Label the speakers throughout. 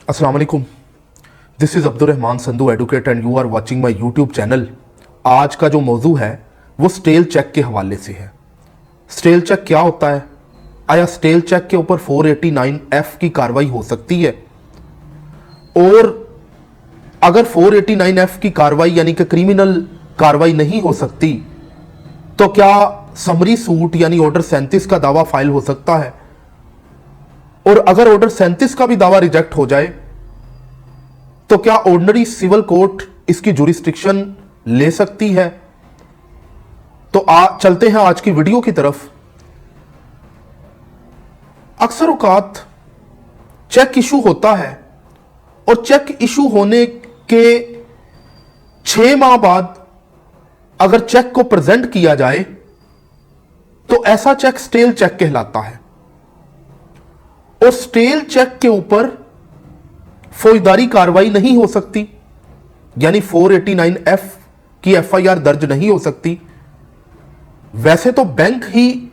Speaker 1: अस्सलाम वालेकुम। This is Abdurrahman Sandhu advocate and you are watching my YouTube channel. आज का जो मौजू है वो स्टेल चेक के हवाले से है। स्टेल चेक क्या होता है? आया स्टेल चेक के ऊपर 489F की कार्रवाई हो सकती है? और अगर 489F की कार्रवाई यानी कि क्रिमिनल कार्रवाई नहीं हो सकती तो क्या समरी सूट यानी ऑर्डर 37 का दावा फाइल हो सकता है? और अगर ऑर्डर 37 का भी दावा रिजेक्ट हो जाए तो क्या ऑर्डिनरी सिविल कोर्ट इसकी जुरिस्डिक्शन ले सकती है? तो चलते हैं आज की वीडियो की तरफ। अक्सर औकात चेक इशू होता है और चेक इशू होने के 6 माह बाद अगर चेक को प्रेजेंट किया जाए तो ऐसा चेक स्टेल चेक कहलाता है। और स्टेल चेक के ऊपर फौजदारी कार्रवाई नहीं हो सकती, यानी 489F की FIR दर्ज नहीं हो सकती। वैसे तो बैंक ही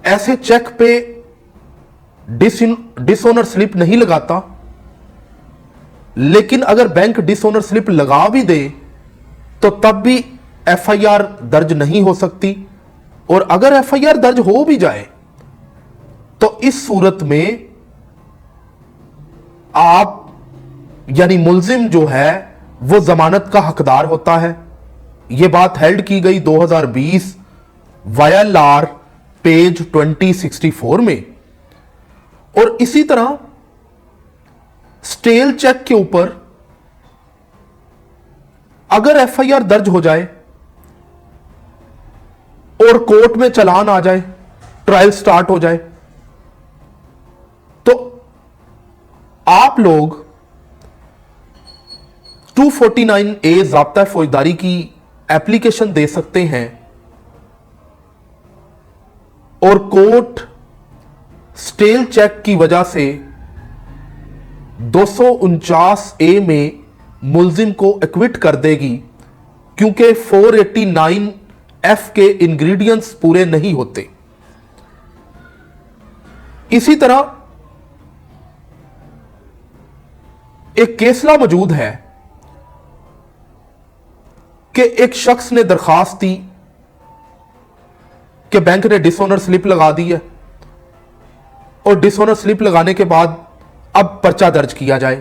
Speaker 1: ऐसे चेक पे डिसऑनर स्लिप नहीं लगाता, लेकिन अगर बैंक डिसऑनर स्लिप लगा भी दे तो तब भी FIR दर्ज नहीं हो सकती। और अगर FIR दर्ज हो भी जाए तो इस सूरत में आप यानी मुल्जिम जो है वो जमानत का हकदार होता है। यह बात हेल्ड की गई 2020 YLR पेज 2064 में। और इसी तरह स्टेल चेक के ऊपर अगर FIR दर्ज हो जाए और कोर्ट में चालान आ जाए, ट्रायल स्टार्ट हो जाए, तो आप लोग 249A ज़ाब्ता फौजदारी की एप्लीकेशन दे सकते हैं और कोर्ट स्टेल चेक की वजह से 249A में मुल्जिम को एक्विट कर देगी, क्योंकि 489F के इंग्रेडिएंट्स पूरे नहीं होते। इसी तरह एक केसला मौजूद है कि एक शख्स ने दरखास्त दी कि बैंक ने डिसऑनर स्लिप लगा दी है और डिसऑनर स्लिप लगाने के बाद अब पर्चा दर्ज किया जाए,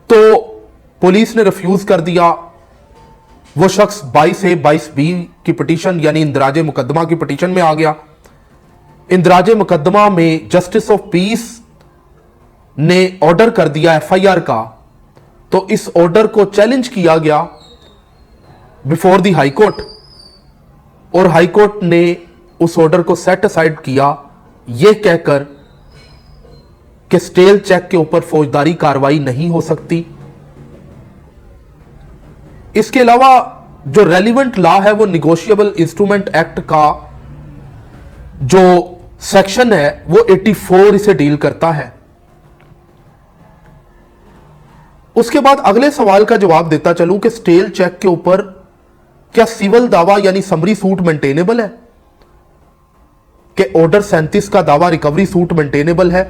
Speaker 1: तो पुलिस ने रिफ्यूज कर दिया। वो शख्स 22A 22B की पिटीशन यानी इंदराजे मुकदमा की पिटीशन में आ गया। इंदराजे मुकदमा में जस्टिस ऑफ पीस ने ऑर्डर कर दिया FIR का, तो इस ऑर्डर को चैलेंज किया गया बिफोर द हाई कोर्ट और हाई कोर्ट ने उस ऑर्डर को सेट असाइड किया, यह कहकर कि स्टेल चेक के ऊपर फौजदारी कार्रवाई नहीं हो सकती। इसके अलावा जो रेलिवेंट लॉ है वो निगोशिएबल इंस्ट्रूमेंट एक्ट का जो सेक्शन है वो 84 इसे डील करता है। उसके बाद अगले सवाल का जवाब देता चलूं कि स्टेल चेक के ऊपर क्या सिविल दावा यानी समरी सूट मेंटेनेबल है, कि ऑर्डर 37 का दावा रिकवरी सूट मेंटेनेबल है?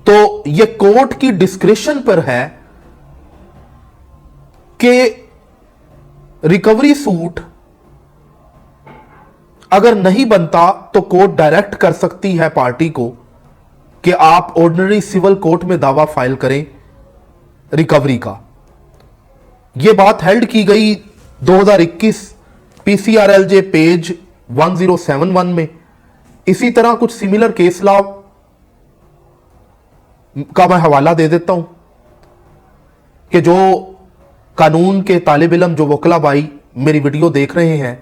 Speaker 1: तो यह कोर्ट की डिस्क्रिप्शन पर है कि रिकवरी सूट अगर नहीं बनता तो कोर्ट डायरेक्ट कर सकती है पार्टी को कि आप ऑर्डिनरी सिविल कोर्ट में दावा फाइल करें रिकवरी का। यह बात हेल्ड की गई 2021 PCRLJ पेज 1071 में। इसी तरह कुछ सिमिलर केस लॉ का मैं हवाला दे देता हूं कि जो कानून के तालिब इल्म जो वकला भाई मेरी वीडियो देख रहे हैं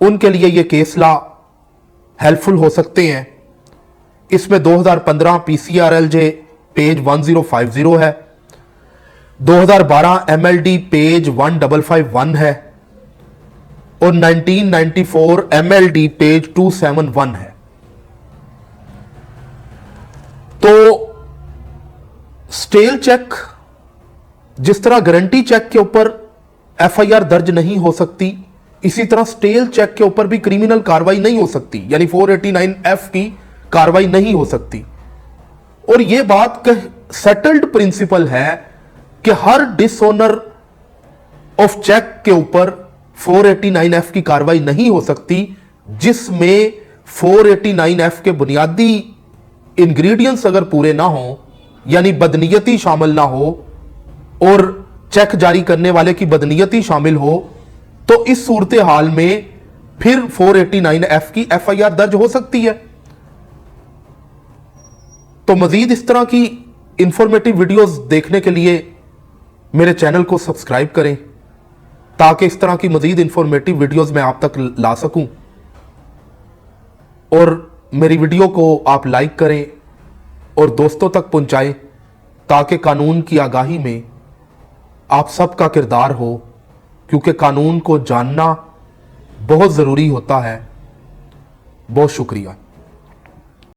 Speaker 1: उनके लिए यह केस लॉ हेल्पफुल हो सकते हैं। इसमें 2015 PCRLJ पेज 1050 है, 2012 MLD पेज 1551 है और 1994 MLD पेज 271 है। तो स्टेल चेक जिस तरह गारंटी चेक के ऊपर FIR दर्ज नहीं हो सकती, इसी तरह स्टेल चेक के ऊपर भी क्रिमिनल कार्रवाई नहीं हो सकती, यानी 489F की कार्रवाई नहीं हो सकती। और यह बात सेटल्ड प्रिंसिपल है कि हर डिसऑनर ऑफ चेक के ऊपर 489F की कार्रवाई नहीं हो सकती, जिसमें 489F के बुनियादी इंग्रेडिएंट्स अगर पूरे ना हो, यानी बदनीयती शामिल ना हो और चेक जारी करने वाले की बदनीयती शामिल हो, तो इस सूरत हाल में फिर 489F की FIR दर्ज हो सकती है। तो मजीद इस तरह की इंफॉर्मेटिव वीडियोस देखने के लिए मेरे चैनल को सब्सक्राइब करें, ताकि इस तरह की मजीद इंफॉर्मेटिव वीडियोस मैं आप तक ला सकूं। और मेरी वीडियो को आप लाइक करें और दोस्तों तक पहुंचाएं, ताकि कानून की आगाही में आप सबका किरदार हो, क्योंकि कानून को जानना बहुत ज़रूरी होता है। बहुत शुक्रिया।